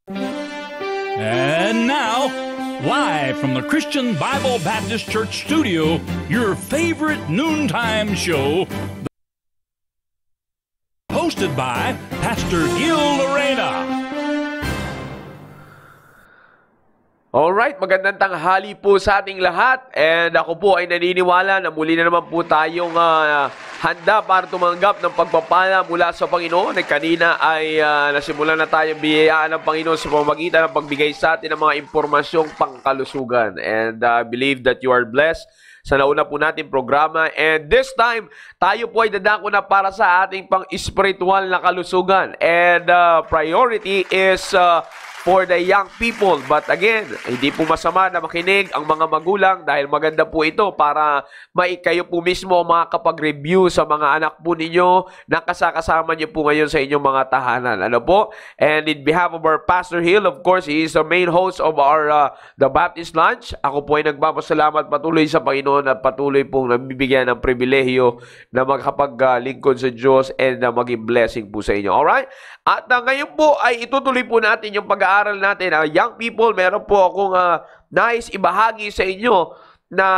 And now, live from the Christian Bible Baptist Church studio, your favorite noontime show, hosted by Pastor Gil Lorena. Alright, magandang tanghali po sa ating lahat. And ako po ay naniniwala na muli na naman po tayong handa para tumanggap ng pagpapala mula sa Panginoon. Kanina ay nasimulan na tayong biyayaan ng Panginoon sa pamamagitan ng pagbigay sa atin ng mga impormasyong pangkalusugan. And I believe that you are blessed sa nauna po natin programa. And this time, tayo po ay dadako na para sa ating pang-spiritual na kalusugan. And priority is for the young people. But again, hindi po masama na makinig ang mga magulang dahil maganda po ito para kayo po mismo makakapag-review sa mga anak po ninyo na kasama niyo po ngayon sa inyong mga tahanan. Ano po? And in behalf of our Pastor Hill, of course, he is the main host of our The Baptist Lunch. Ako po ay nagpapasalamat patuloy sa Panginoon at patuloy pong nabibigyan ng pribilehyo na magkapaglingkod sa Diyos and maging blessing po sa inyo. Alright? At ngayon po ay itutuloy po natin yung pag-aaral natin. Young people, meron po akong nais ibahagi sa inyo na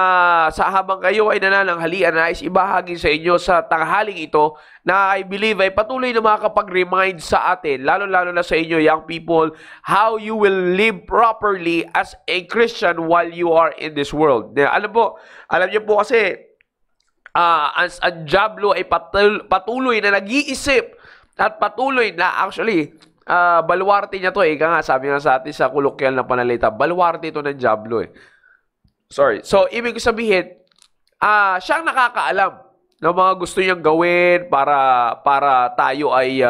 sa habang kayo ay nanananghalian, nais ibahagi sa inyo sa tanghaling ito na I believe ay patuloy na makakapag-remind sa atin, lalo-lalo na sa inyo, young people, how you will live properly as a Christian while you are in this world. Alam niyo po kasi, ang Diablo ay patuloy na nag-iisip at patuloy na actually, baluarte niya to eh. Ika nga, sabi nga sa atin sa kolokyal na panalita, baluarte ito ng Diablo eh. Sorry. So, ibig sabihin, siyang nakakaalam ng mga gusto niyang gawin para tayo ay,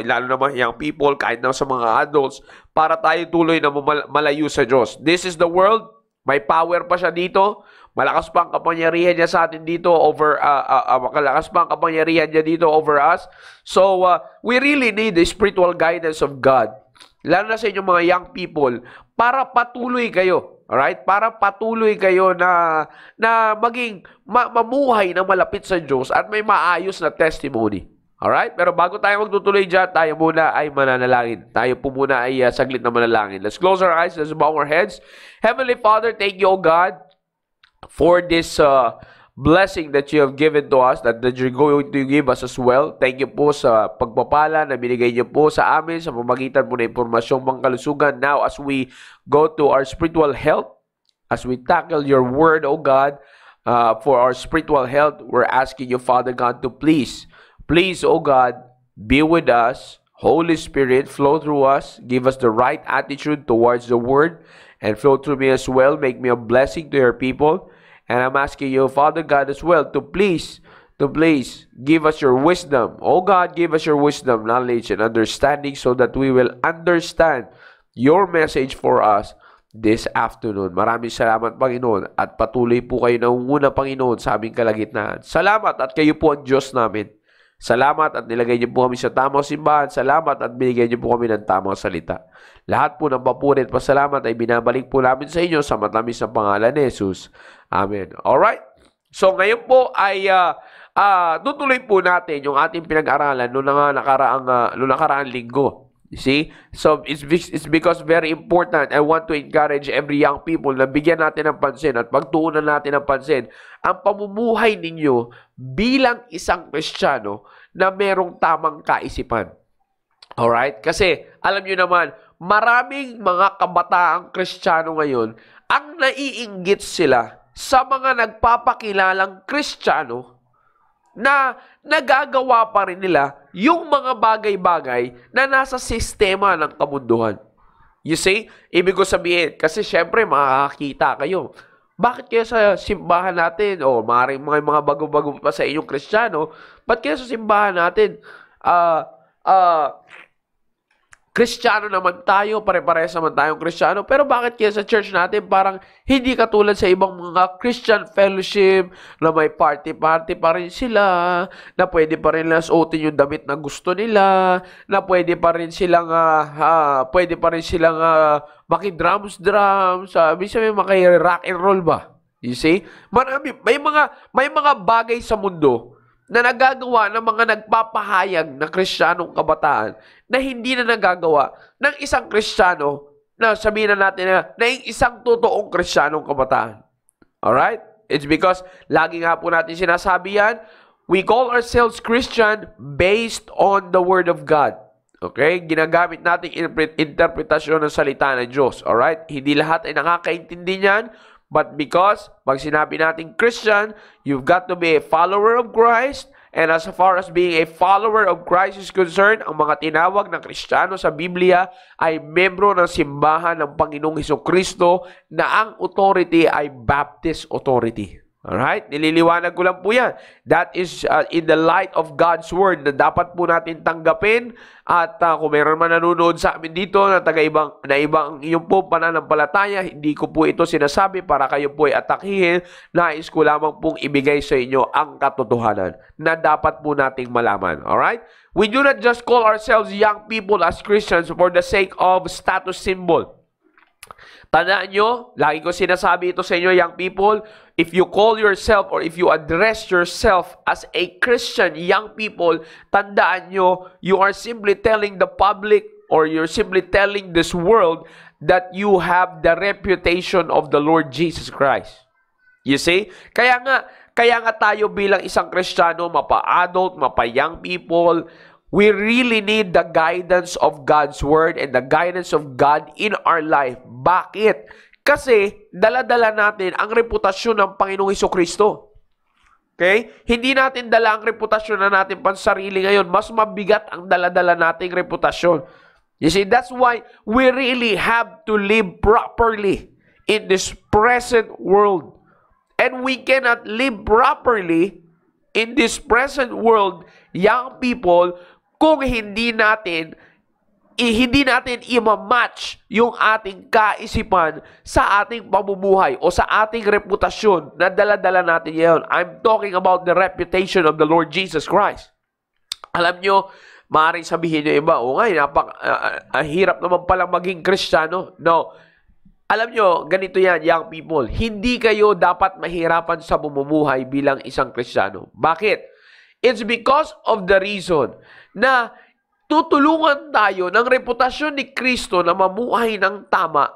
lalo na mga young people, kahit na sa mga adults, para tayo tuloy na malayo sa Diyos. This is the world. May power pa siya dito. Malakas pa ang kapangyarihan niya sa atin dito malakas pa ang kapangyarihan niya dito over us. So, we really need the spiritual guidance of God. Lalo na sa inyong mga young people, para patuloy kayo. Alright? Para patuloy kayo na maging mamuhay na malapit sa Diyos at may maayos na testimony. Alright? Pero bago tayo magtutuloy dyan, tayo muna ay mananalangin. Tayo po muna ay saglit na manalangin. Let's close our eyes. Let's bow our heads. Heavenly Father, thank you, O God, for this blessing that you have given to us, that you're going to give us as well. Thank you po sa pagpapala na binigay niyo po sa amin sa pamamagitan po ng impormasyong pangkalusugan. Now, as we go to our spiritual health, as we tackle your word, O God, for our spiritual health, we're asking you, Father God, to please, O God, be with us. Holy Spirit, flow through us. Give us the right attitude towards the word and flow through me as well. Make me a blessing to your people. And I'm asking you, Father God, as well, to please give us your wisdom. Oh God, give us your wisdom, knowledge, and understanding so that we will understand your message for us this afternoon. Maraming salamat, Panginoon, at patuloy po kayo nangunguna, Panginoon, sa aming kalagitnaan. Salamat at kayo po ang Diyos namin. Salamat at nilagay niyo po kami sa tamang simbahan. Salamat at binigay niyo po kami ng tamang salita. Lahat po ng papuri at pasalamat ay binabalik po namin sa inyo sa matamis na pangalan ni Jesus. Amen. Alright? So ngayon po ay tutuloy po natin yung ating pinag-aralan noong nakaraang linggo. You see? So it's because very important. I want to encourage every young people na bigyan natin ng pansin at pagtuunan natin ng pansin ang pamumuhay ninyo bilang isang Kristiyano na merong tamang kaisipan. Alright? Kasi alam nyo naman, maraming mga kabataang Kristiyano ngayon ang naiinggit sila sa mga nagpapakilalang Kristiyano na nagagawa pa rin nila yung mga bagay-bagay na nasa sistema ng kamunduhan. You see? Ibig ko sabihin, kasi syempre makakakita kayo. Bakit kayo sa simbahan natin, o maaaring mga bago-bago pa sa inyong Kristiyano, ba't kayo sa simbahan natin, Kristiyano naman tayo, pare-parehas naman tayong Kristiyano, pero bakit kaya sa church natin parang hindi katulad sa ibang mga Christian fellowship na may party-party pa rin sila, na pwede pa rin nila suotin yung damit na gusto nila, na pwede pa rin silang maki-drums, minsan maki-rock and roll ba? You see? Marami, may mga bagay sa mundo na nagagawa ng mga nagpapahayag na Kristiyanong kabataan na hindi na nagagawa ng isang Kristiyano na sabihin na natin na yung isang totoong Kristiyanong kabataan. Alright? It's because lagi nga po natin sinasabi yan, we call ourselves Christian based on the Word of God. Okay? Ginagamit natin interpretasyon ng salita ng Diyos. Alright? Hindi lahat ay nakakaintindi niyan. But because, pag sinabi natin Christian, you've got to be a follower of Christ. And as far as being a follower of Christ is concerned, ang mga tinawag na Kristiyano sa Biblia ay membro ng simbahan ng Panginoong Hesukristo na ang authority ay Baptist authority. Alright? Nililiwanag ko lang po yan. That is in the light of God's Word na dapat po natin tanggapin. At kung meron man nanonood sa amin dito na ibang iyong po pananampalataya, hindi ko po ito sinasabi para kayo po ay atakihin. Nais ko lamang pong ibigay sa inyo ang katotohanan na dapat po nating malaman. Alright? We do not just call ourselves young people as Christians for the sake of status symbol. Tandaan nyo, lagi ko sinasabi ito sa inyo, young people, if you call yourself or if you address yourself as a Christian, young people, tandaan nyo, you are simply telling the public or you're simply telling this world that you have the reputation of the Lord Jesus Christ. You see? Kaya nga tayo bilang isang Kristiyano, mapa-adult, mapa-young people, we really need the guidance of God's Word and the guidance of God in our life. Bakit? Kasi dala-dala natin ang reputasyon ng Panginoong Hesukristo. Okay? Hindi natin dala ang reputasyon na natin pansarili ngayon. Mas mabigat ang dala-dala nating reputasyon. You see, that's why we really have to live properly in this present world. And we cannot live properly in this present world, young people, kung hindi natin i-match yung ating kaisipan sa ating pamumuhay o sa ating reputasyon na dala-dala natin ngayon. I'm talking about the reputation of the Lord Jesus Christ. Alam nyo, maaaring sabihin nyo iba, o nga, hirap naman palang maging Kristiyano. No. Alam nyo, ganito yan, young people. Hindi kayo dapat mahirapan sa bumumuhay bilang isang Kristiyano. Bakit? It's because of the reason na tutulungan tayo ng reputasyon ni Kristo na mamuhay ng tama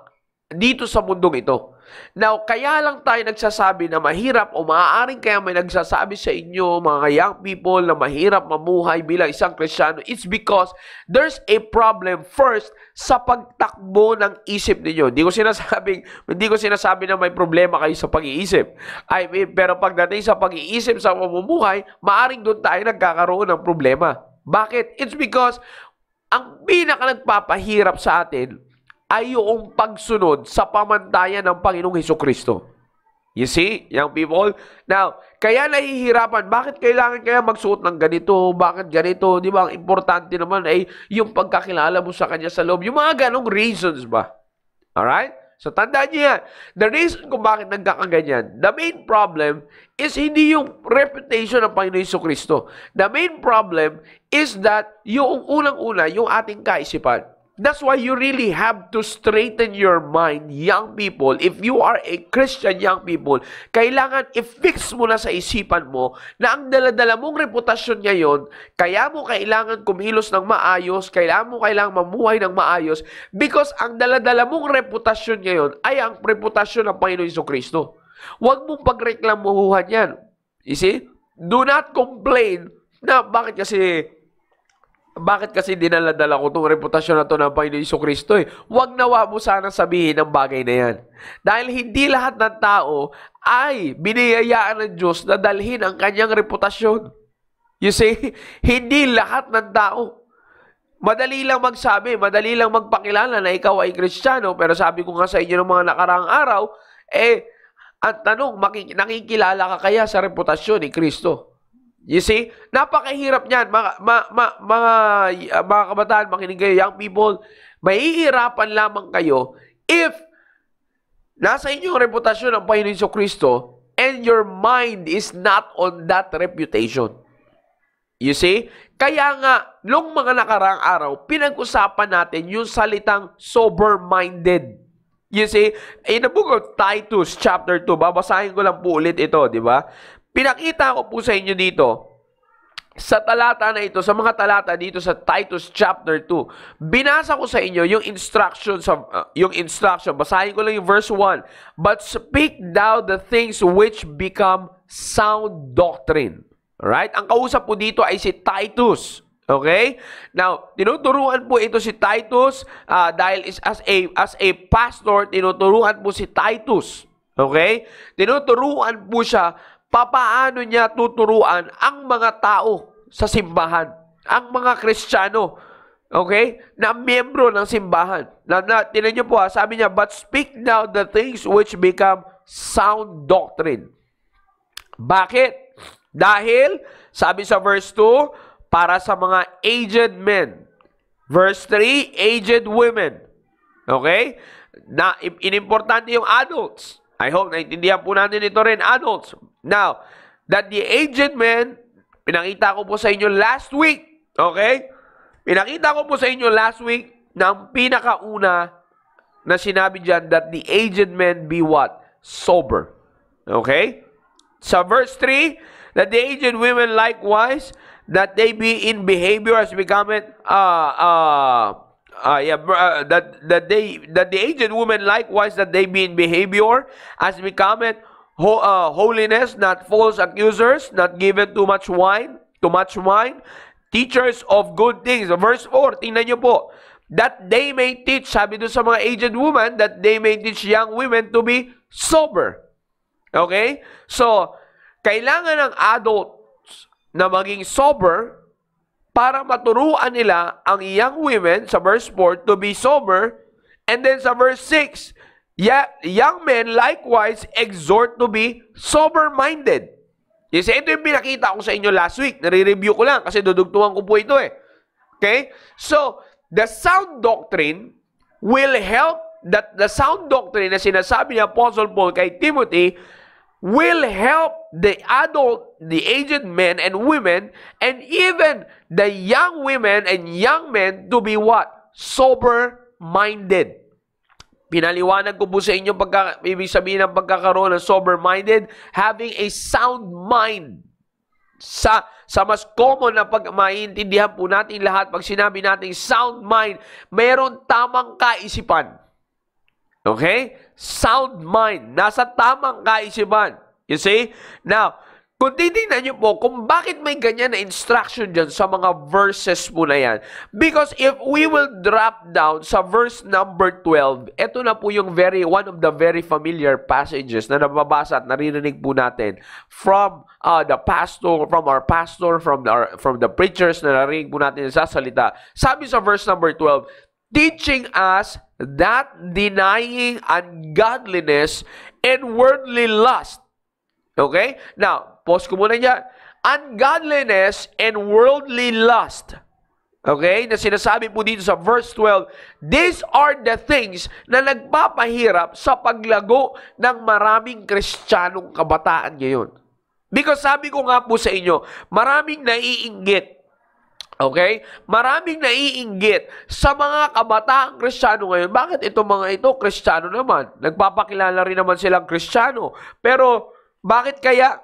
dito sa mundong ito. Now, kaya lang tayo nagsasabi na mahirap o maaaring kaya may nagsasabi sa inyo, mga young people, na mahirap mamuhay bilang isang Kristiyano. It's because there's a problem first sa pagtakbo ng isip ninyo. Hindi ko sinasabi na may problema kayo sa pag-iisip. I mean, pero pagdating sa pag-iisip sa pamumuhay, maaaring doon tayo nagkakaroon ng problema. Bakit? It's because ang pinaka nagpapahirap sa atin ay yung pagsunod sa pamantayan ng Panginoong Hesukristo. You see, young people? Now, kaya nahihirapan. Bakit kailangan kaya magsuot ng ganito? Bakit ganito? Di ba? Ang importante naman ay yung pagkakilala mo sa Kanya sa loob. Yung mga ganong reasons ba? Alright? So, tandaan niyo yan. The reason kung bakit nagkakaganyan, the main problem is hindi yung reputation ng Panginoong Hesukristo. The main problem is that yung unang-una, yung ating kaisipan. That's why you really have to straighten your mind, young people. If you are a Christian young people, kailangan i-fix mo na sa isipan mo na ang daladala mong reputasyon ngayon, kaya mo kailangan kumilos ng maayos, kailangan mamuhay ng maayos, because ang daladala mong reputasyon ngayon ay ang reputasyon ng Panginoon Hesukristo. Huwag mong pagreklamuhan yan. You see? Do not complain na bakit kasi dinaladala ko itong reputasyon na ito ng Panginoon Hesukristo eh. Huwag nawa mo sana sabihin ng bagay na yan. Dahil hindi lahat ng tao ay biniyayaan ng Diyos na dalhin ang kanyang reputasyon. You see, hindi lahat ng tao. Madali lang magsabi, madali lang magpakilala na ikaw ay Kristiyano, pero sabi ko nga sa inyo ng mga nakaraang araw, ang tanong, nakikilala ka kaya sa reputasyon ni Kristo? You see? Napakahirap niyan. Mga kabataan, makinig kayo, young people, mahihirapan lamang kayo if nasa inyong reputasyon ang Panginoon Hesukristo and your mind is not on that reputation. You see? Kaya nga, nung mga nakaraang araw, pinag-usapan natin yung salitang sober-minded. You see? In the book of Titus, chapter 2, babasahin ko lang po ulit ito, di ba? Pinakita ko po sa inyo dito sa talata na ito, sa mga talata dito sa Titus chapter 2, binasa ko sa inyo yung instruction, basahin ko lang yung verse 1. But speak thou the things which become sound doctrine. Alright? Ang kausap po dito ay si Titus. Okay? Now, tinuturuan po ito si Titus dahil as a pastor, tinuturuan po si Titus. Okay? Tinuturuan po siya papaano niya tuturuan ang mga tao sa simbahan, ang mga Kristiyano, okay, na miyembro ng simbahan. Tinan niyo po sabi niya, but speak now the things which become sound doctrine. Bakit? Dahil, sabi sa verse 2, para sa mga aged men. Verse 3, aged women. Okay? Na, inimportante yung adults. I hope naintindihan po natin ito rin, adults. Now, that the aged men, pinakita ko po sa inyo last week, okay? Pinakita ko po sa inyo last week na ang pinakauna na sinabi dyan that the aged men be what? Sober. Okay? Sa verse 3, that the aged women likewise, that they be in behavior as becoming that the aged women likewise that they be in behavior as becometh holiness, not false accusers, not given too much wine, teachers of good things. Verse 4, tingnan nyo po, that they may teach, sabi doon sa mga aged women, that they may teach young women to be sober. Okay? So, kailangan ng adults na maging sober para maturuan nila ang young women, sa verse 4, to be sober. And then sa verse 6, young men likewise exhort to be sober-minded. Yes, ito yung pinakita ko sa inyo last week. Nare-review ko lang kasi dudugtungan ko po ito eh. Okay? So, the sound doctrine will help, that the sound doctrine na sinasabi ni Apostle Paul kay Timothy will help the adult, the aged men and women, and even the young women and young men to be what? Sober-minded. Pinaliwanag ko po sa inyo ibig sabihin ng pagkakaroon ng sober-minded, having a sound mind. Sa mas common na maintindihan po natin lahat, pag sinabi natin sound mind, mayroon tamang kaisipan. Okay? Sound mind. Nasa tamang kaisipan. You see? Now, kung titignan nyo po, kung bakit may ganyan na instruction dyan sa mga verses po na yan. Because if we will drop down sa verse number 12, ito na po yung one of the very familiar passages na nababasa at naririnig po natin from the pastor, from the preachers na naririnig po natin sa salita. Sabi sa verse number 12, teaching us that denying ungodliness and worldly lust. Okay? Now, pause ko muna dyan. Ungodliness and worldly lust. Okay? Na sinasabi po dito sa verse 12, these are the things na nagpapahirap sa paglago ng maraming Kristiyanong kabataan ngayon. Because sabi ko nga po sa inyo, maraming naiinggit. Okay? Maraming naiinggit sa mga kabataang Kristiyano ngayon. Bakit itong mga ito, Kristiyano naman? Nagpapakilala rin naman silang Kristiyano. Pero, bakit kaya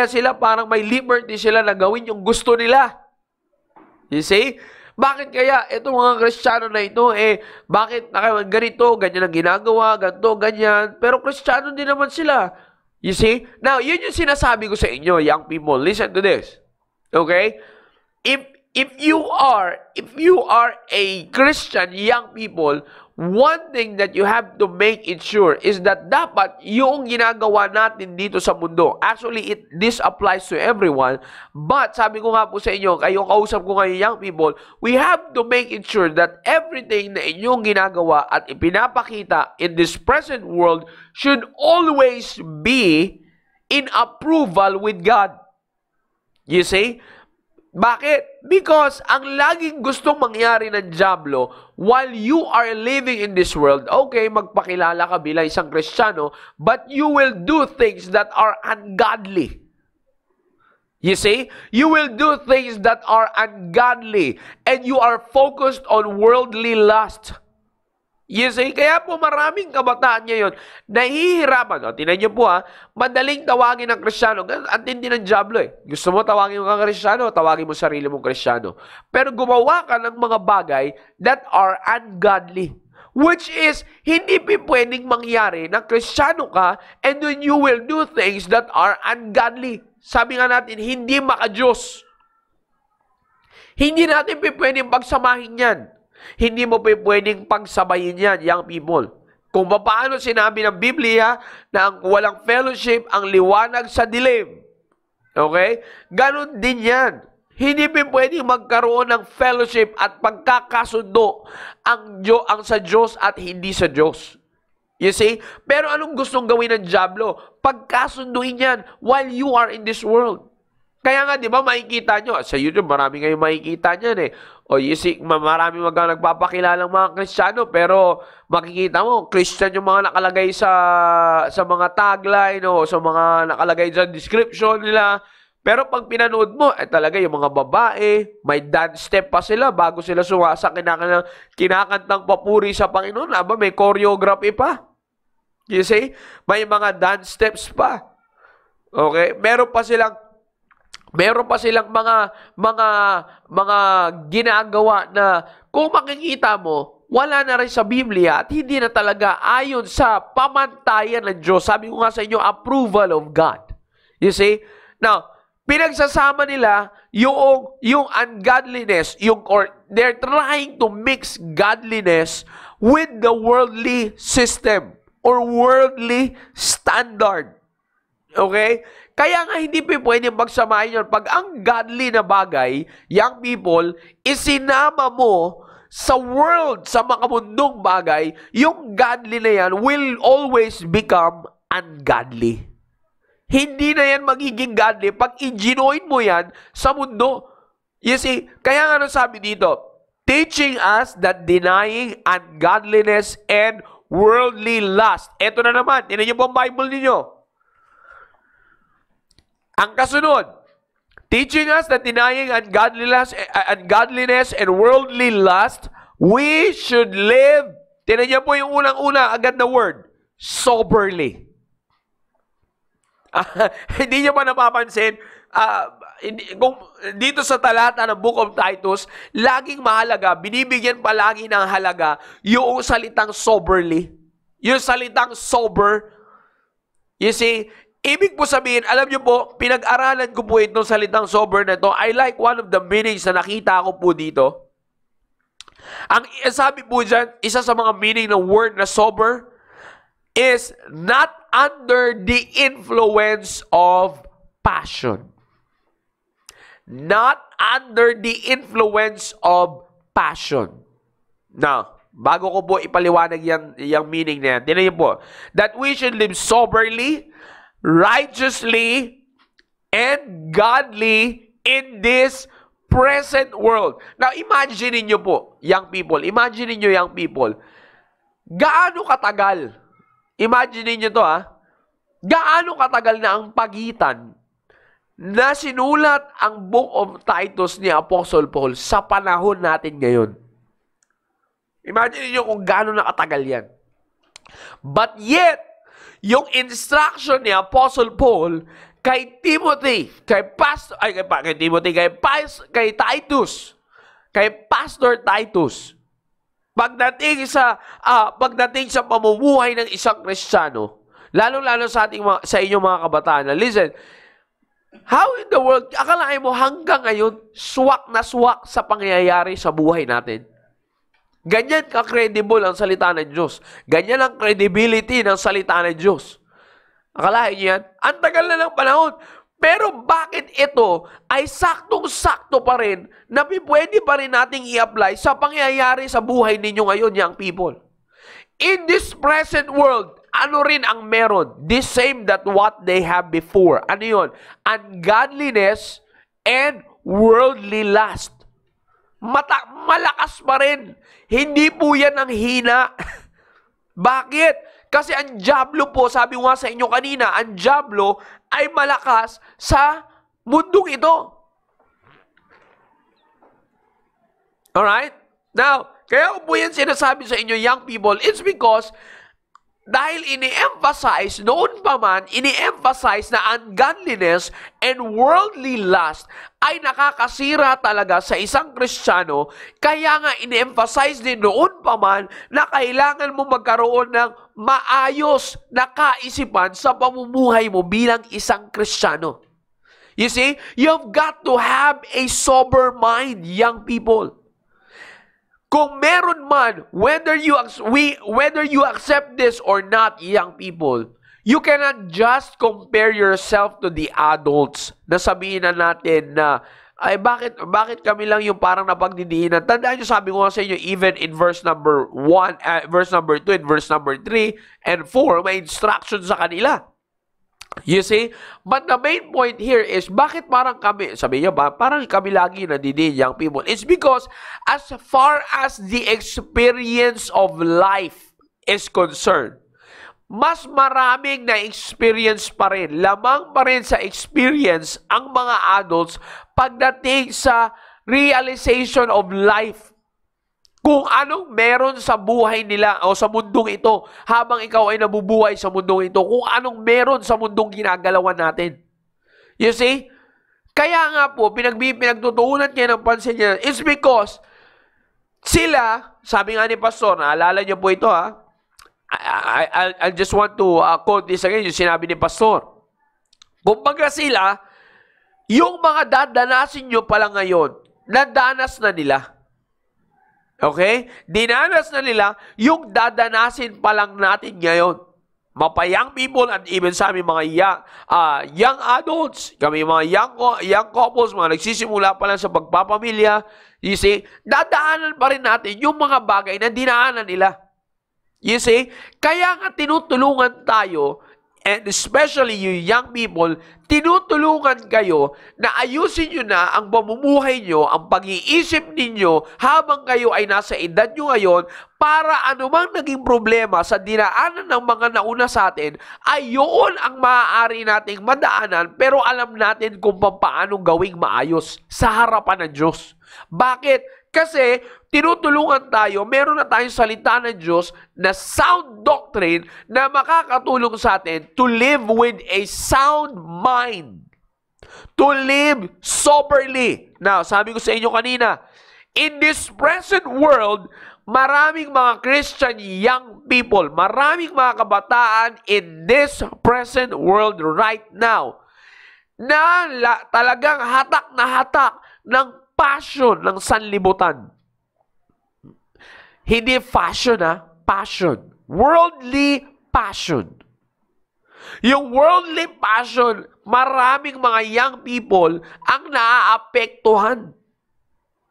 sila parang may liberty sila na gawin yung gusto nila? You see? Bakit kaya itong mga Kristiyano na ito, bakit ganito, ganyan ang ginagawa, ganito, ganyan. Pero Kristiyano din naman sila. You see? Now, yun yung sinasabi ko sa inyo, young people. Listen to this. Okay? If you are a Christian young people, one thing that you have to make it sure is that dapat yung ginagawa natin dito sa mundo, actually this applies to everyone, but sabi ko nga po sa inyo, kausap ko ngayon young people, we have to make it sure that everything na inyong ginagawa at ipinapakita in this present world should always be in approval with God. You see? Bakit? Because ang laging gustong mangyari ng dyablo, while you are living in this world, okay, magpakilala ka bilang isang Kristiyano, but you will do things that are ungodly. You see? You will do things that are ungodly, and you are focused on worldly lust. You see, kaya po maraming kabataan ngayon nahihirapan. Tingnan niyo po madaling tawagin ng Kristiyano. Ang tindi ng Diablo Gusto mo tawagin mo kang Kristiyano, tawagin mo sarili mong Kristiyano. Pero gumawa ka ng mga bagay that are ungodly. Which is, hindi pwedeng mangyari na Kristiyano ka and then you will do things that are ungodly. Sabi nga natin, hindi maka-Diyos. Hindi natin pwedeng pagsamahin yan. Hindi mo pwedeng pagsabayin yan, young people. Kung paano sinabi ng Biblia na ang walang fellowship, ang liwanag sa dilim. Okay? Ganon din yan. Hindi pwedeng magkaroon ng fellowship at pagkakasundo ang sa Diyos at hindi sa Diyos. You see? Pero anong gustong gawin ng Diablo? Pagkasunduin yan while you are in this world. Kaya nga, di ba, makikita nyo, sa YouTube, marami kayong makikita niyan O you see, marami nagpapakilalang mga Kristiyano, pero makikita mo, Christian yung mga nakalagay sa mga tagline o sa mga nakalagay sa description nila. Pero pag pinanood mo, talaga yung mga babae, may dance step pa sila bago sila sumasa kinakantang papuri sa Panginoon. Aba, may choreography pa. You see? May mga dance steps pa. Okay? Meron pa silang mga ginagawa na kung makikita mo, wala na rin sa Biblia at hindi na talaga ayon sa pamantayan ng Diyos. Sabi ko nga sa inyo, approval of God. You see? Now, pinagsasama nila yung ungodliness, or they're trying to mix godliness with the worldly system or worldly standard. Okay? Kaya nga hindi pwedeng pagsamahin yun. Pag ang godly na bagay, young people, isinama mo sa world, sa makamundong bagay, yung godly na yan will always become ungodly. Hindi na yan magiging godly pag i-join mo yan sa mundo. You see, kaya nga sabi dito, teaching us that denying ungodliness and worldly lust. Ito na naman, tinan niyo po ang Bible ninyo. Ang kasunod, teaching us that denying ungodliness and worldly lust, we should live, tinan niyo po yung unang-una agad na word, soberly. Hindi niyo ba napapansin, kung dito sa talata ng Book of Titus, laging mahalaga, binibigyan palagi ng halaga yung salitang soberly. Yung salitang sober. You see, ibig po sabihin, alam niyo po, pinag-aralan ko po itong salitang sober na ito. I like one of the meanings na nakita ko po dito. Ang sabi po dyan, isa sa mga meaning ng word na sober is not under the influence of passion. Not under the influence of passion. Now, bago ko po ipaliwanag yung meaning na yan, tinan niyo po, that we should live soberly, righteously, and godly in this present world. Now, imagine niyo po, young people, gaano katagal, imagine niyo to gaano katagal na ang pagitan na sinulat ang Book of Titus ni Apostle Paul sa panahon natin ngayon. Imagine niyo kung gaano nakatagal yan. But yet, yung instruction ni Apostle Paul kay Timothy, kay Pastor Titus, pagdating sa pamumuhay ng isang Kristiyano, lalo-lalo sa inyong mga kabataan, listen, how in the world, akalain mo hanggang ngayon, swak na swak sa pangyayari sa buhay natin? Ganyan ka-credible ang salita ng Diyos. Ganyan ang credibility ng salita ng Diyos. Akalain niyo yan? Ang tagal na ng panahon. Pero bakit ito ay saktong-sakto pa rin na pwede pa rin nating i-apply sa pangyayari sa buhay ninyo ngayon, young people? In this present world, ano rin ang meron? The same that what they have before. Ano yun? Ungodliness and worldly lust. Malakas pa rin. Hindi po yan ang hina. Bakit? Kasi ang Diablo po, sabi nga sa inyo kanina, ang Diablo ay malakas sa mundong ito. Alright? Now, kaya ko po yan sinasabi sa inyo, young people, it's because dahil ini-emphasize, noon pa man, ini-emphasize na ungodliness and worldly lust ay nakakasira talaga sa isang Kristiyano, kaya nga ini-emphasize din noon pa man na kailangan mo magkaroon ng maayos na kaisipan sa pamumuhay mo bilang isang Kristiyano. You see, you've got to have a sober mind, young people. Kung meron man, whether you accept this or not, young people, you cannot just compare yourself to the adults na sabihin na natin na, ay bakit kami lang yung parang napagdidiinan. Tandaan nyo, sabi ko nga sa inyo, even in verse number 1, verse number 2, and verse number 3, and 4, may instruction sa kanila. You see? But the main point here is, bakit parang kami, sabi niyo ba, parang kami lagi nadidiin, young people? It's because as far as the experience of life is concerned, mas maraming na-experience pa rin, lamang pa rin sa experience ang mga adults pagdating sa realization of life. Kung anong meron sa buhay nila o sa mundong ito habang ikaw ay nabubuhay sa mundong ito, kung anong meron sa mundong ginagalawan natin. You see? Kaya nga po, pinagtutuunan niya ng pansin niya, it's because sila, sabi nga ni Pastor, naalala niyo po ito ha, I just want to quote this again, yung sinabi ni Pastor. Kumbaga sila, yung mga dadanasin nyo pala ngayon, nadanas na nila. Okay? Dinanas na nila yung dadanasin pa lang natin ngayon. Mapayang people and even sa aming mga young adults, kami mga young couples, mga nagsisimula pa lang sa pagpapamilya, you see, dadaanan pa rin natin yung mga bagay na dinaanan nila. You see? Kaya nga tinutulungan tayo, and especially you young people, tinutulungan kayo na ayusin nyo na ang pamumuhay nyo, ang pag-iisip ninyo habang kayo ay nasa edad nyo ngayon para anumang naging problema sa dinaanan ng mga nauna sa atin ay yun ang maaari nating madaanan pero alam natin kung paano gawing maayos sa harapan ng Diyos. Bakit? Kasi tinutulungan tayo, meron na tayong salita ng Diyos na sound doctrine na makakatulong sa atin to live with a sound mind. To live soberly. Now, sabi ko sa inyo kanina, in this present world, maraming mga Christian young people, maraming mga kabataan in this present world right now na talagang hatak na hatak ng passion ng sanlibutan. Hindi fashion passion. Worldly passion. Yung worldly passion, maraming mga young people ang naaapektuhan.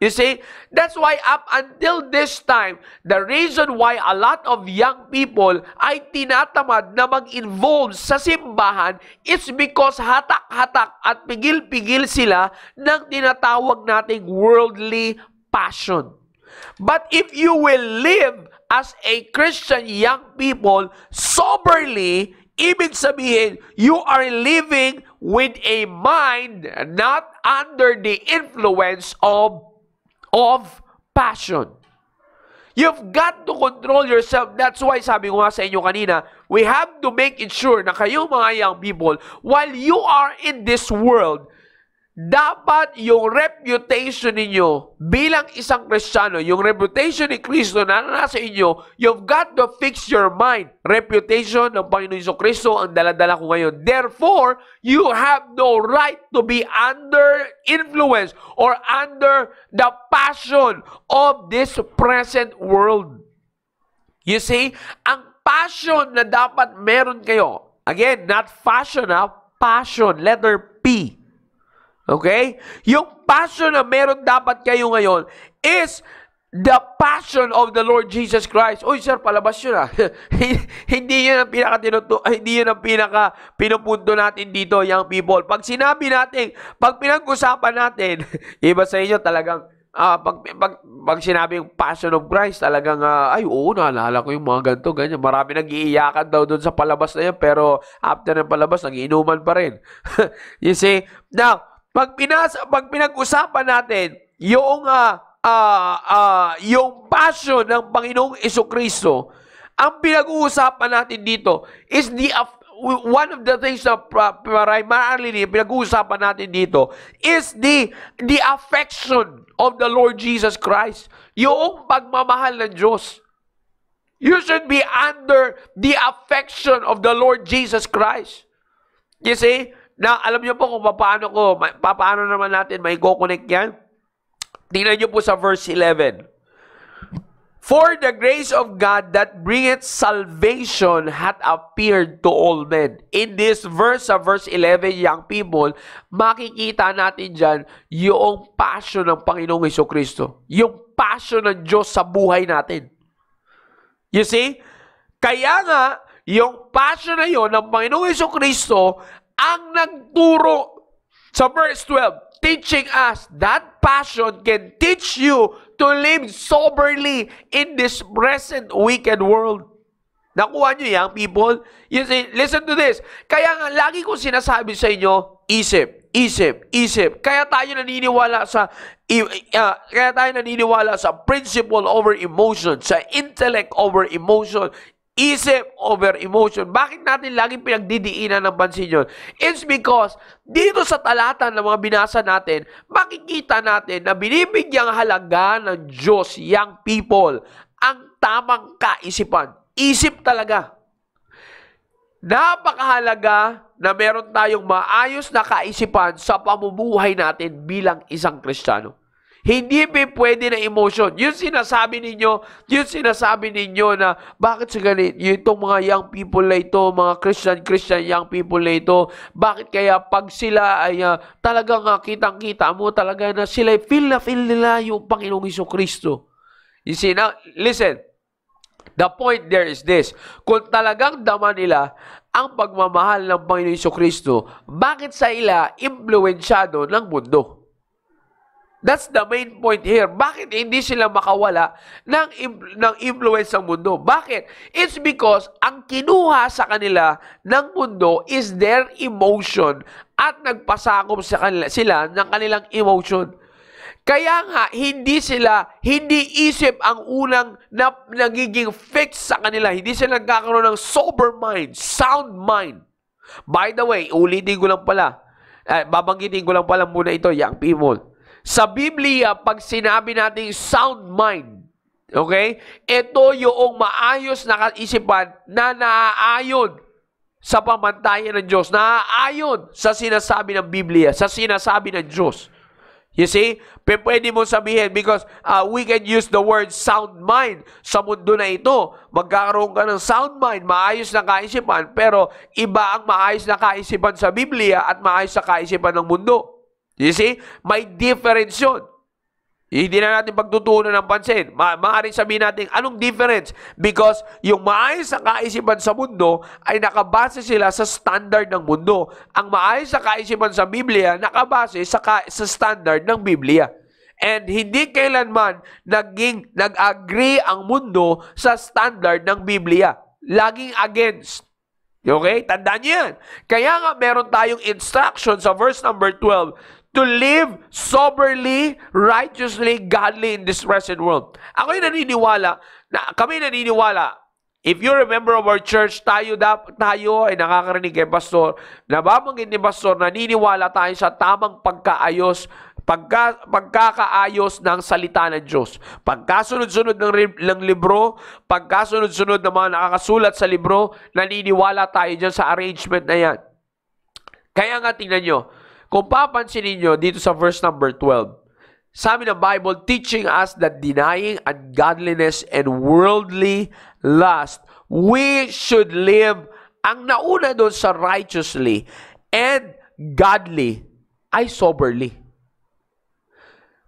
You see, that's why up until this time, the reason why a lot of young people ay tinatamad na mag-involve sa simbahan is because hatak-hatak at pigil-pigil sila ng tinatawag nating worldly passion. But if you will live as a Christian young people soberly, ibig sabihin, you are living with a mind not under the influence of passion. You've got to control yourself. That's why sabi ko nga sa inyo kanina, we have to make it sure na kayong mga young people, while you are in this world, dapat yung reputation ninyo bilang isang Kristiyano, yung reputation ni Kristo na nasa inyo, you've got to fix your mind. Reputation ng Panginoon Jesucristo ang daladala ko ngayon. Therefore, you have no right to be under influence or under the passion of this present world. You see, ang passion na dapat meron kayo, again, not fashion, passion, letter P. Okay? Yung passion na meron dapat kayo ngayon is the passion of the Lord Jesus Christ. Uy, sir, palabas yun Hindi yun ang pinupunto natin dito, young people. Pag sinabi natin, pag pinag-usapan natin, iba sa inyo talagang, pag sinabi yung passion of Christ, talagang, ay, oo, naalala ko yung mga ganito, ganyan. Marami nag-iiyakan daw doon sa palabas na yan, pero after ng palabas, nag-iinuman pa rin. You see? Now, pag pinag-usapan natin yung yung passion ng Panginoong Jesucristo, ang pinag-uusapan natin dito is one of the things na primarily pinag-uusapan natin dito is the affection of the Lord Jesus Christ. Yung pagmamahal ng Diyos. You should be under the affection of the Lord Jesus Christ. You see, na alam niyo po kung paano naman natin may go-connect yan. Tingnan niyo po sa verse 11. For the grace of God that bringeth salvation hath appeared to all men. In this verse, sa verse 11, young people, makikita natin dyan yung passion ng Panginoong Jesucristo. Yung passion ng Diyos sa buhay natin. You see? Kaya nga, yung passion na yun ng Panginoong Jesucristo ang nagturo sa verse 12, teaching us that passion can teach you to live soberly in this present wicked world. Nakuha nyo yan, people? You see, listen to this. Kaya nga, lagi ko sinasabi sa inyo, isip. Kaya tayo naniniwala sa principle over emotion, sa intellect over emotion, isip over emotion. Bakit natin laging pinagdidiinan ng pansin yun? It's because dito sa talata ng mga binasa natin, makikita natin na binibigyang halaga ng Diyos, young people, ang tamang kaisipan. Isip talaga. Napakahalaga na meron tayong maayos na kaisipan sa pamumuhay natin bilang isang Kristiyano. Hindi pwede na emotion. Yung sinasabi ninyo na bakit sa ganito, itong mga young people na ito, mga Christian young people na ito, bakit kaya pag sila ay talagang kitang-kita mo talaga na sila feel nila yung Panginoong Jesucristo. You see, now, listen. The point there is this. Kung talagang dama nila ang pagmamahal ng Panginoong Jesucristo, bakit sa ila impluwensyado ng mundo? That's the main point here. Bakit hindi sila makawala ng influence ng mundo? Bakit? It's because ang kinuha sa kanila ng mundo is their emotion at nagpasakop sa kanila sila ng kanilang emotion. Kaya nga, hindi isip ang unang nagiging fix sa kanila. Hindi sila nagkakaroon ng sober mind, sound mind. By the way, ulitin ko lang pala. Babanggitin ko lang pala muna ito, young people. Sa Biblia, pag sinabi natin sound mind, okay? Ito yung maayos na kaisipan na naaayon sa pamantayan ng Diyos. Naaayon sa sinasabi ng Biblia, sa sinasabi ng Diyos. You see? Pwede mo sabihin because we can use the word sound mind sa mundo na ito. Magkakaroon ka ng sound mind, maayos na kaisipan, pero iba ang maayos na kaisipan sa Biblia at maayos na kaisipan ng mundo. You see? May difference yun. Hindi na natin pagtutuunan ng pansin. Maaaring sabihin natin, anong difference? Because yung maayos na kaisipan sa mundo ay nakabase sila sa standard ng mundo. Ang maayos na kaisipan sa Biblia nakabase sa standard ng Biblia. And hindi kailanman nag-agree ang mundo sa standard ng Biblia. Laging against. Okay? Tandaan niyo yan. Kaya nga meron tayong instruction sa verse number 12 to live soberly, righteously, godly in this present world. Kami naniniwala, if you remember of our church, tayo ay nakakarinig kay Pastor, nababanggit ni Pastor, naniniwala tayo sa tamang pagkakaayos ng salita ng Diyos. Pagkasunod-sunod ng libro, pagkasunod-sunod ng mga nakakasulat sa libro, naniniwala tayo dyan sa arrangement na yan. Kaya nga tingnan nyo, kung papansin ninyo dito sa verse number 12, sabi ng Bible, teaching us that denying ungodliness and worldly lust, we should live, ang nauna doon sa righteously and godly, ay soberly.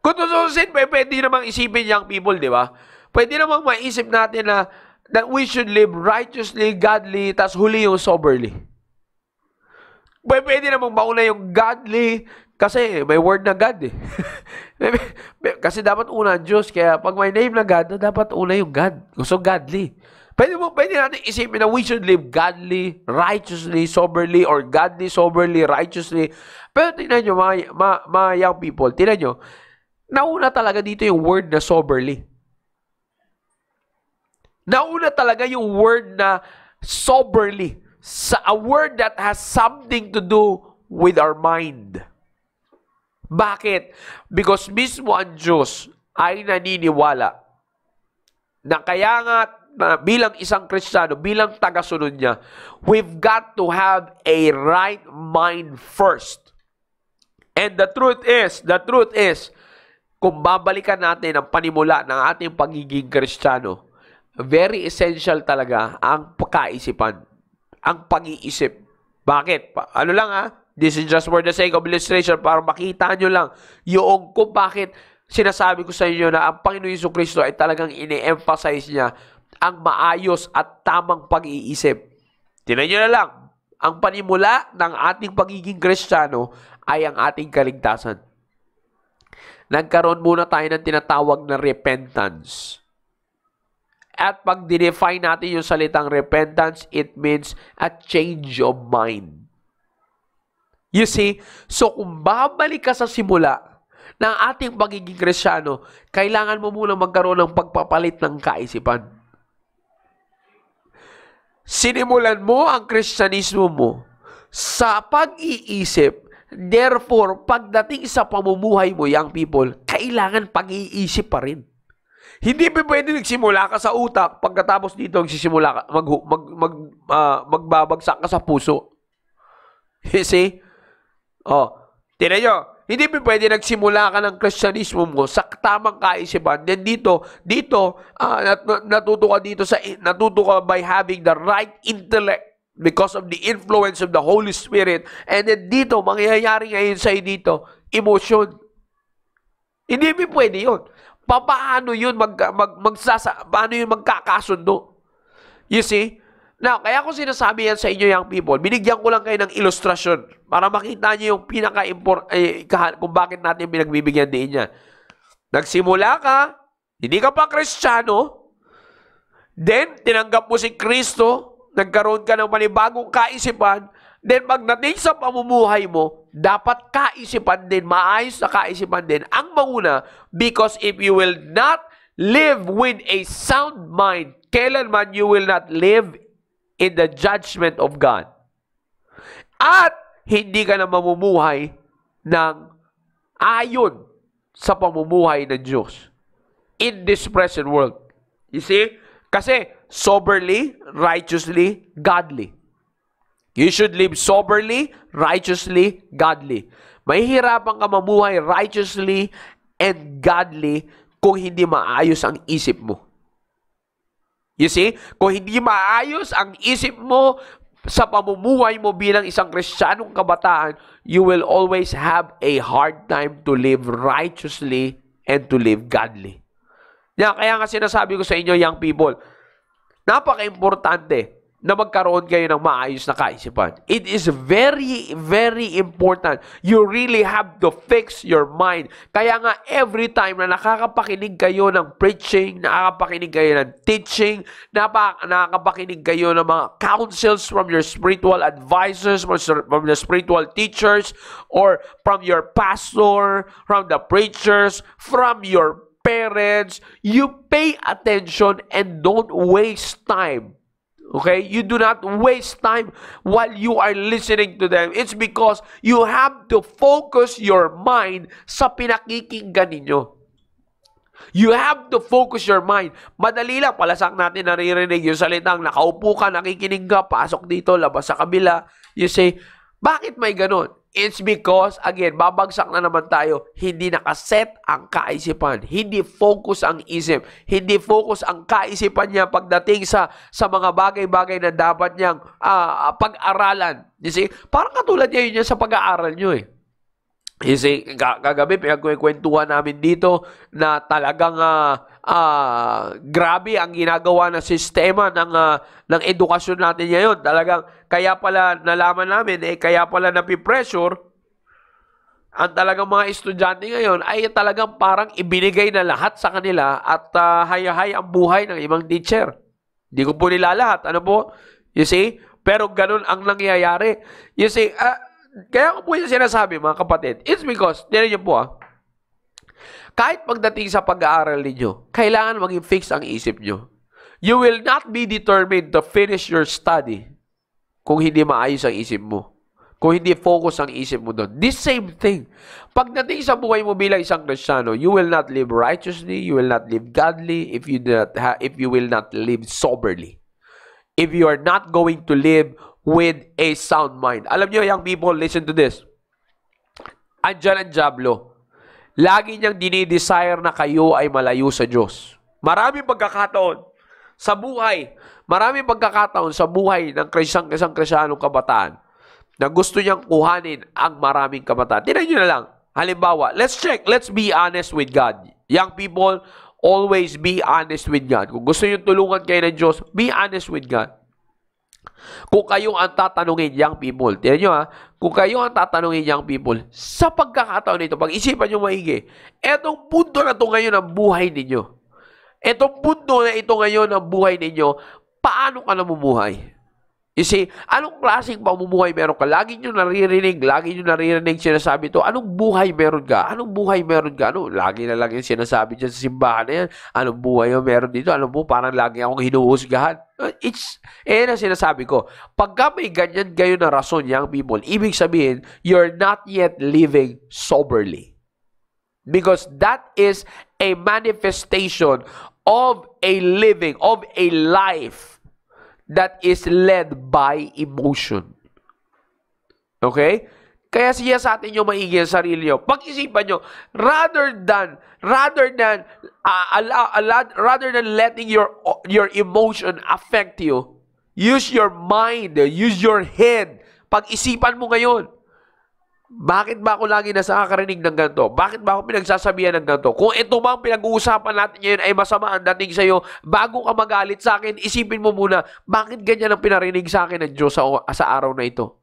Kung tususin, pwede namang isipin young people, di ba? Pwede namang maisip natin na that we should live righteously, godly, tas huli yung soberly. Pwede namang mauna yung godly, kasi may word na God eh. Kasi dapat una ang Diyos, kaya pag may name na God, dapat una yung God. So godly. Pwede natin isipin na we should live godly, righteously, soberly, or godly, soberly, righteously. Pero tingnan nyo, mga young people, tingnan nyo, Nauna talaga dito yung word na soberly. Nauna talaga yung word na soberly. A word that has something to do with our mind. Bakit? Because mismo ang Diyos ay naniniwala na kaya nga bilang isang Kristiyano, bilang tagasunod niya, we've got to have a right mind first. And the truth is, kung babalikan natin ang panimula ng ating pagiging Kristiyano, very essential talaga ang pagkaisipan, ang pag-iisip. Bakit? Ano lang this is just for the sake of illustration para makita nyo lang yung kung bakit sinasabi ko sa inyo na ang Panginoon Jesucristo ay talagang ini-emphasize niya ang maayos at tamang pag-iisip. Tingnan nyo na lang, ang panimula ng ating pagiging Kristiyano ay ang ating kaligtasan. Nagkaroon muna tayo ng tinatawag na repentance. At pag dinefine natin yung salitang repentance, it means a change of mind. You see, so kung babalik ka sa simula ng ating pagiging Kristiyano, kailangan mo muna magkaroon ng pagpapalit ng kaisipan. Sinimulan mo ang Kristyanismo mo sa pag-iisip. Therefore, pagdating sa pamumuhay mo, young people, kailangan pag-iisip pa rin. Hindi pa pwede nagsimula ka sa utak, pagkatapos dito magsisimula ka, magbabagsak ka sa puso. You see? Tingnan nyo, hindi pa pwede nagsimula ka ng Kristyanismo mo sa tamang kaisipan. Then dito, natuto ka by having the right intellect because of the influence of the Holy Spirit. And then dito, mangyayari ngayon sa'yo dito, emotion. Hindi pa pwede yun. Paano yun paano yun magkakasundo? You see? Now, kaya ko sinasabi yan sa inyo, young people, binigyan ko lang kayo ng ilustrasyon para makita nyo yung kung bakit natin pinagbibigyan din niya. Nagsimula ka, hindi ka pa Kristiyano, then tinanggap mo si Kristo, nagkaroon ka ng panibagong kaisipan, then pagdating sa pamumuhay mo, dapat kaisipan din, maayos na kaisipan din ang mauna, because if you will not live with a sound mind, kailanman you will not live in the judgment of God. At hindi ka na mamumuhay ng ayon sa pamumuhay ng Diyos in this present world. You see? Kasi soberly, righteously, godly. You should live soberly, righteously, godly. Mahihirapan ka mamuhay righteously and godly kung hindi maayos ang isip mo. You see? Kung hindi maayos ang isip mo sa pamumuhay mo bilang isang Kristiyanong kabataan, you will always have a hard time to live righteously and to live godly. Kaya nga sinasabi ko sa inyo, young people, napaka-importante na magkaroon kayo ng maayos na kaisipan. It is very, very important. You really have to fix your mind. Kaya nga, every time na nakakapakinig kayo ng preaching, nakakapakinig kayo ng teaching, nakakapakinig kayo ng mga counsels from your spiritual advisors, from the spiritual teachers, or from your pastor, from the preachers, from your parents, you pay attention and don't waste time. Okay? You do not waste time while you are listening to them. It's because you have to focus your mind sa pinakikinggan ninyo. You have to focus your mind. Madali lang, palasak natin naririnig yung salitang nakaupo ka, nakikinig ka, pasok dito, labas sa kabila. You say, bakit may ganun? It's because, again, babagsak na naman tayo, hindi nakaset ang kaisipan. Hindi focus ang isip. Hindi focus ang kaisipan niya pagdating sa mga bagay-bagay na dapat niyang pag-aralan. You see? Parang katulad niya yun sa pag-aaral niyo eh. You see, kagabi, pinagkwentuhan namin dito na talagang grabe ang ginagawa na sistema ng edukasyon natin ngayon. Talagang, kaya pala nalaman namin, kaya pala napipressure ang talagang mga estudyante ngayon ay talagang parang ibinigay na lahat sa kanila at hayahay ang buhay ng ibang teacher. Hindi ko po nila lahat. Ano po? You see? Pero ganun ang nangyayari. You see, kaya ko po yung sinasabi, mga kapatid, it's because, tinan niyo po Kahit pagdating sa pag-aaral ninyo, kailangan maging fix ang isip nyo. You will not be determined to finish your study kung hindi maayos ang isip mo. Kung hindi focus ang isip mo doon. This same thing. Pagdating sa buhay mo bilang isang Kristiyano, you will not live righteously, you will not live godly, if you will not live soberly. If you are not going to live with a sound mind. Alam niyo, young people, listen to this. Andiyan ang dyablo. Lagi niyang dinidesire na kayo ay malayo sa Diyos. Maraming pagkakataon sa buhay ng isang Kristiyanong kabataan na gusto niyang kuhanin ang maraming kabataan. Tingnan niyo na lang. Halimbawa, let's be honest with God. Young people, always be honest with God. Kung gusto niyo tulungan kayo ng Diyos, be honest with God. Kung kayo ang tatanungin, young people, tingnan niyo kung kayo ang tatanungin, young people, sa pagkakataon nito, pag-isipan niyo maigi, etong punto na ito ngayon ang buhay ninyo. Etong punto na ito ngayon ang buhay ninyo, paano ka namumuhay? You see, anong klaseng pamumuhay meron ka? Lagi nyo naririnig sinasabi ito. Anong buhay meron ka? Lagi na lang yung sinasabi dyan sa simbahan na yan. Anong buhay yung meron dito? Parang lagi akong hinuhusgahan. Na sinasabi ko. Pagka may ganyan kayo na rason, young people, ibig sabihin, you're not yet living soberly. Because that is a manifestation of a living, of a life that is led by emotion. Okay? Kaya siya sa atin yung maigi ang sarili nyo. Pag-isipan nyo, rather than letting your emotion affect you, use your mind, use your head. Pag-isipan mo ngayon, bakit ba ako lagi nakakarinig ng ganito? Bakit ba ako pinagsasabihan ng ganito? Kung ito bang pinag-uusapan natin ngayon ay masama ang dating sa'yo, bago ka magalit sa akin, isipin mo muna, bakit ganyan ang pinarinig sa akin ng Diyos sa araw na ito?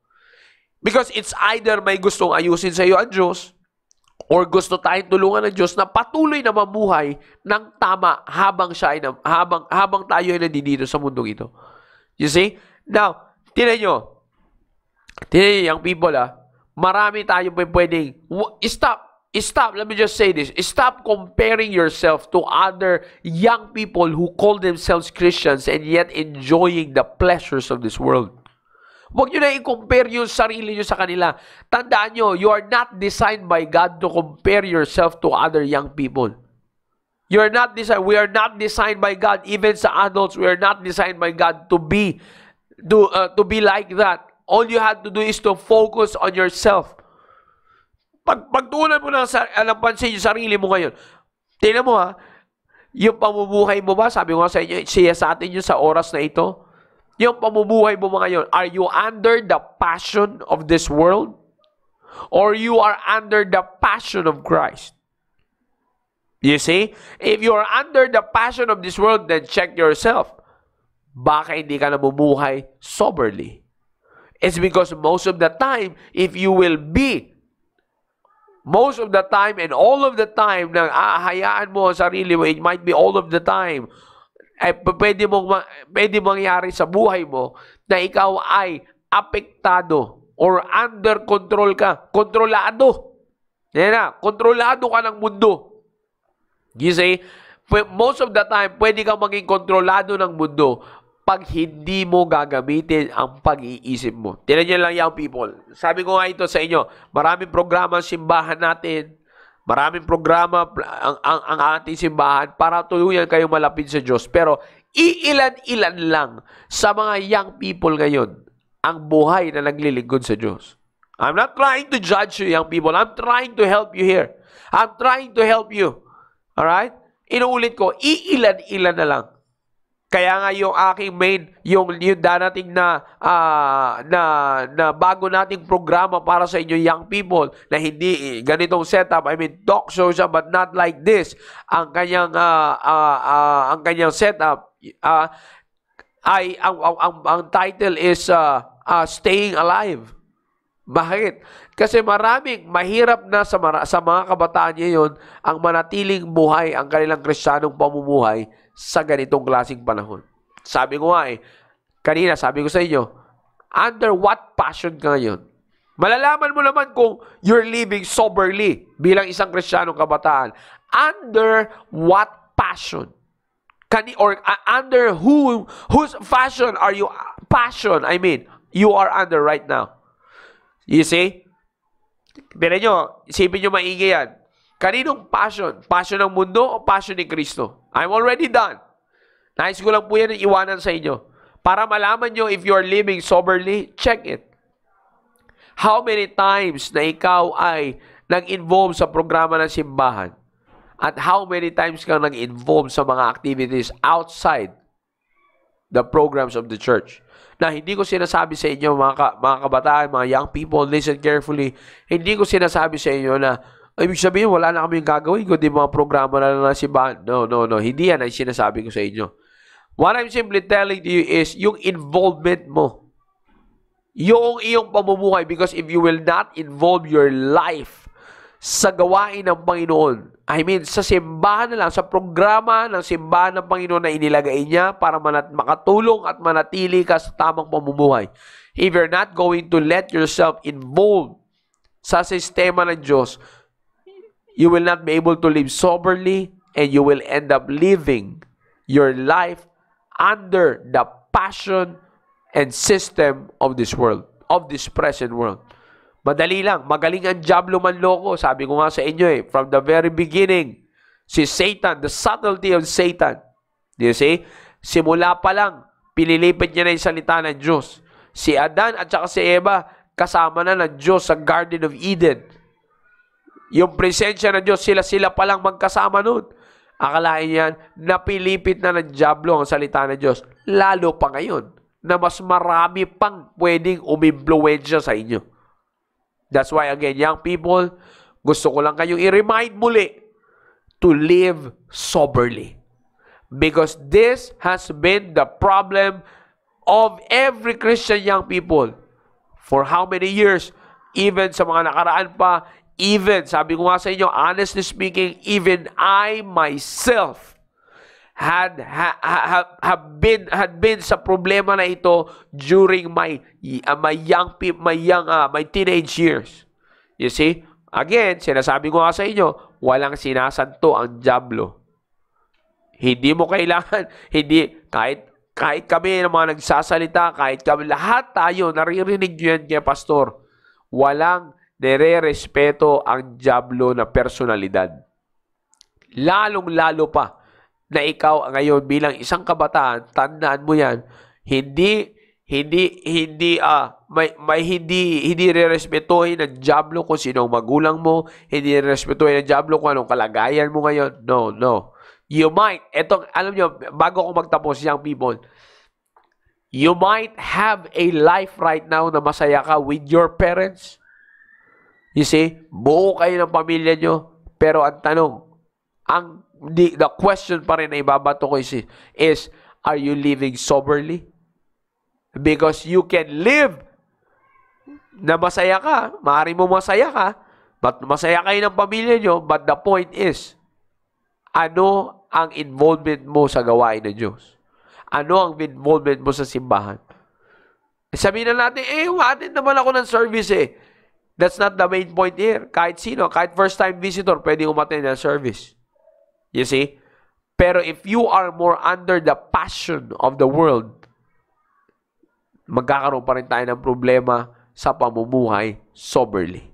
Because it's either may gustong ayusin sa'yo ang Diyos, or gusto tayong tulungan ng Diyos na patuloy na mamuhay ng tama habang tayo ay nandito sa mundong ito. You see? Now, tinan nyo, young people, marami tayo pwedeng stop, let me just say this. Stop comparing yourself to other young people who call themselves Christians and yet enjoying the pleasures of this world. Huwag nyo na i-compare yung sarili nyo sa kanila. Tandaan nyo, you are not designed by God to compare yourself to other young people. We are not designed by God, even sa adults, we are not designed by God to be like that. All you have to do is to focus on yourself. Pagtuunan mo ng pansin yung sarili mo ngayon. Tingnan mo yung pamumuhay mo ba, sabi ko sa inyo, siya sa atin yun sa oras na ito, yung pamumuhay mo ngayon, are you under the passion of this world? Or you are under the passion of Christ? You see? If you are under the passion of this world, then check yourself. Baka hindi ka namumuhay soberly. It's because most of the time, if you will be, most of the time and all of the time na hayaan mo ang sarili mo, it might be all of the time, ay pwede mangyari sa buhay mo na ikaw ay apektado or under control ka. Kontrolado. Yan na, kontrolado ka ng mundo. You see, most of the time, pwede kang maging kontrolado ng mundo pag hindi mo gagamitin ang pag-iisip mo. Tingnan niyo lang, young people. Sabi ko nga ito sa inyo, maraming programa ang simbahan natin, maraming programa ang ating simbahan para tuluyan kayong malapit sa Diyos. Pero iilan-ilan lang sa mga young people ngayon ang buhay na naglilingkod sa Diyos. I'm not trying to judge you, young people. I'm trying to help you here. I'm trying to help you. Alright? Inuulit ko, iilan-ilan na lang. Kaya nga yung aking main, yung darating na bago nating programa para sa inyo young people na hindi ganitong setup, I mean talk show siya but not like this. Ang kanyang setup ay ang title is Staying Alive. Bakit? Kasi mahirap na sa mga kabataan ngayon ang manatiling buhay ang kanilang Kristiyanong pamumuhay sa ganitong klaseng panahon. Sabi ko nga kanina sabi ko sa inyo, under what passion ka ngayon? Malalaman mo naman kung you're living soberly bilang isang Kristiyanong kabataan. Under what passion? Under whose passion are you, you are under right now? You see? Pero nyo, isipin nyo maigi yan. Kaninong passion? Passion ng mundo o passion ni Kristo? I'm already done. Nais ko lang po yan iwanan sa inyo. Para malaman nyo if you're living soberly, check it. How many times na ikaw ay nag-involve sa programa ng simbahan? At how many times kang nag-involve sa mga activities outside the programs of the church? Na hindi ko sinasabi sa inyo, mga kabataan, mga young people, listen carefully. Hindi ko sinasabi sa inyo na, ibig sabihin, wala na kami yung gagawin, kundi mga programa na lang ng simbahan. No. Hindi yan ay sinasabi ko sa inyo. What I'm simply telling to you is, yung involvement mo, yung iyong pamumuhay, because if you will not involve your life sa gawain ng Panginoon, sa simbahan na lang, sa programa ng simbahan ng Panginoon na inilagay niya para makatulong at manatili ka sa tamang pamumuhay. If you're not going to let yourself involved sa sistema ng Diyos, you will not be able to live soberly and you will end up living your life under the passion and system of this world, of this present world. Madali lang. Magaling ang diablo manloko. Sabi ko nga sa inyo from the very beginning, si Satan, the subtlety of Satan. Do you see? Simula pa lang, pinilipit niya na yung salita ng Diyos. Si Adan at saka si Eva, kasama na ng Diyos sa Garden of Eden. Yung presensya ng Diyos, sila pa lang magkasama nun. Akalain yan, napilipit na ng diablo ang salita ng Diyos. Lalo pa ngayon, na mas marami pang pwedeng umimpluwensya sa inyo. That's why, again, young people, gusto ko lang kayong i-remind muli to live soberly. Because this has been the problem of every Christian young people. For how many years? Even sa mga nakaraan pa, even, sabi ko nga sa inyo, honestly speaking, even I myself had been sa problema na ito during my teenage years. You see? Again, sinasabi ko nga sa inyo, walang sinasanto ang diablo. Hindi mo kailangan, kahit kami ng mga nagsasalita, kahit kami, lahat tayo, naririnig nyo yan kay pastor, walang nire-respeto ang diablo na personalidad. Lalong-lalo pa, na ikaw ngayon bilang isang kabataan, tandaan mo yan, hindi re-respetuhin ng diablo kung sino ang magulang mo, hindi re-respetuhin ng diablo kung anong kalagayan mo ngayon. No. You might, alam nyo, bago ako magtapos, young people, you might have a life right now na masaya ka with your parents. You see, buo kayo ng pamilya nyo, pero ang tanong, the question pa rin na ibabato ko is, are you living soberly? Because you can live na masaya ka, maaari mo masaya ka, but masaya kayo ng pamilya nyo, but the point is, ano ang involvement mo sa gawain ng Diyos? Ano ang involvement mo sa simbahan? Sabihin na natin, attend naman ako ng service That's not the main point here. Kahit sino, kahit first-time visitor, pwede umattend ng service. You see? Pero if you are more under the passion of the world, magkakaroon pa rin tayo ng problema sa pamumuhay soberly.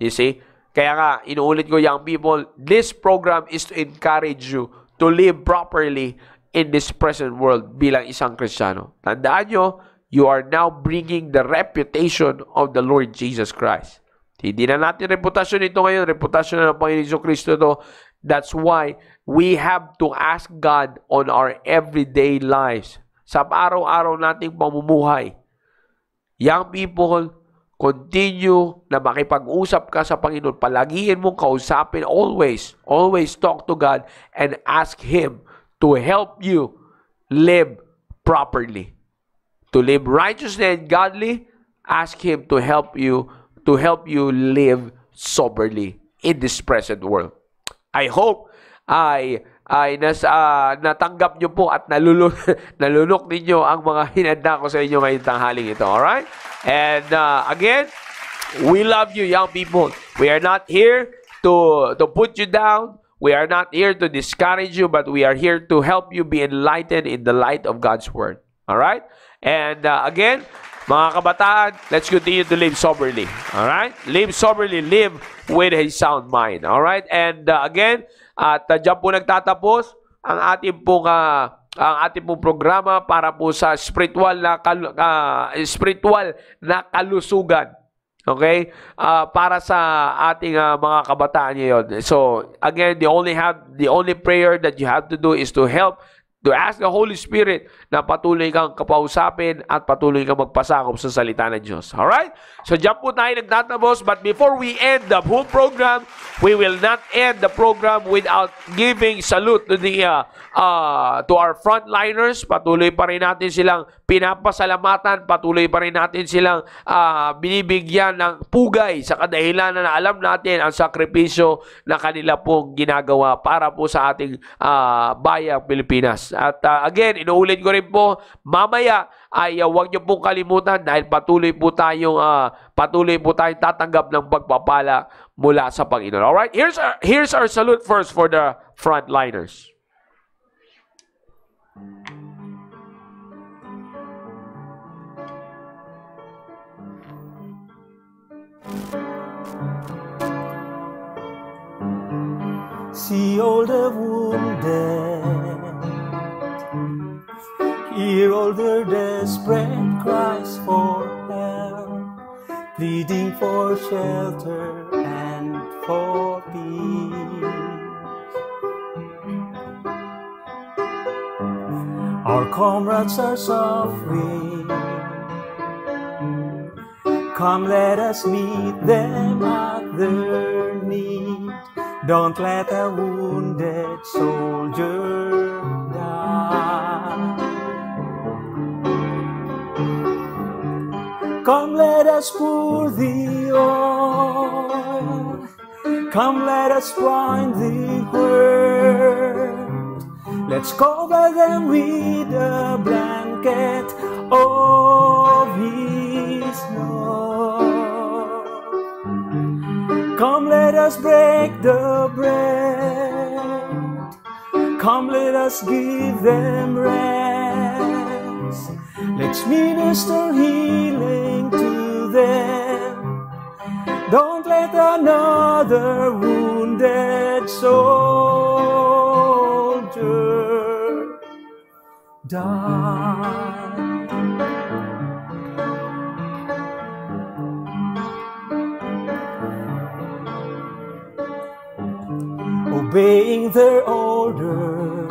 You see? Kaya nga, inuulit ko, young people, this program is to encourage you to live properly in this present world bilang isang Kristiyano. Tandaan nyo, you are now bringing the reputation of the Lord Jesus Christ. Hindi na natin reputasyon ito ngayon, reputasyon na ng Panginoon Kristo ito. That's why we have to ask God on our everyday lives. Sa araw-araw nating pamumuhay. Young people, continue na makipag-usap ka sa Panginoon. Palagiin mong kausapin always. Always talk to God and ask Him to help you live properly. To live righteously and godly, ask Him to help you live soberly in this present world. I hope natanggap nyo po at nalunok ninyo ang mga hinanda ko sa inyo ngayong tanghaling ito. Alright? And again, We love you, young people. We are not here to put you down. We are not here to discourage you, but we are here to help you be enlightened in the light of God's Word. All right? And again, mga kabataan, let's continue to live soberly. All right? Live soberly, live with a sound mind. All right? And again, at dyan po nagtatapos ang ating pong programa para po sa spiritual na kalusugan. Okay? Para sa ating mga kabataan ngayon. So, again, the only prayer that you have to do is to ask the Holy Spirit na patuloy kang kapausapin at patuloy kang magpasakop sa salita ng Diyos. Alright? So, dyan po tayo nagtatapos. But before we end the whole program, we will not end the program without giving salute to to our frontliners. Patuloy pa rin natin silang pinapasalamatan. Patuloy pa rin natin silang binibigyan ng pugay sa kadahilanan na alam natin ang sakripisyo na kanila pong ginagawa para po sa ating bayang Pilipinas. At again, inuulit ko rin po, mamaya ay huwag niyo pong kalimutan dahil patuloy po tayong tatanggap ng pagpapala mula sa Panginoon. Alright? Here's our salute first for the frontliners. See all the wounded, hear all their desperate cries for help, pleading for shelter and for peace. Our comrades are suffering, come let us meet them at their need. Don't let a wounded soldier die. Come let us pour the oil, come let us find the word. Let's cover them with a blanket of His love. Come let us break the bread, come let us give them rest. Let's minister healing to them. Don't let another wounded soldier die. Obeying their orders,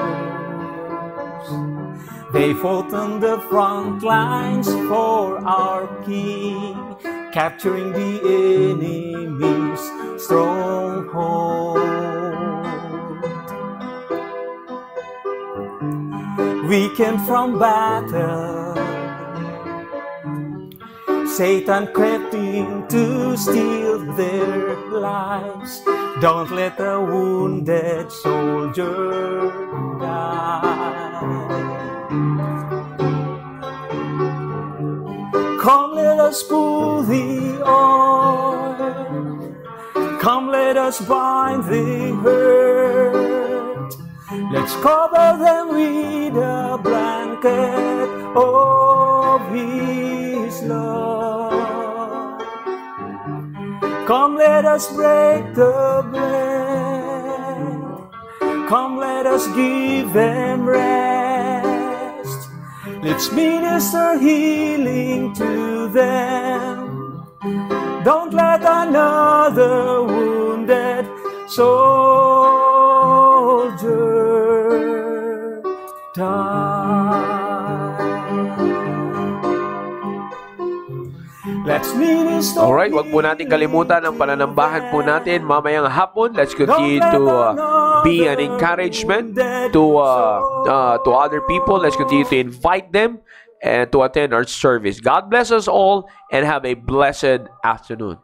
they fought on the front lines for our King, capturing the enemy's stronghold. Weakened from battle, Satan crept in to steal their lives. Don't let a wounded soldier die. Come let us pull the oil, come let us bind the hurt. Let's cover them with a blanket of His love. Come let us break the bread, come let us give them rest. Let's minister healing to them. Don't let another wounded soldier die. Let's minister. Alright, wag po natin kalimutan ang pananambahan po natin mamayang hapon. Let's continue to be an encouragement to other people. Let's continue to invite them and to attend our service. God bless us all and have a blessed afternoon.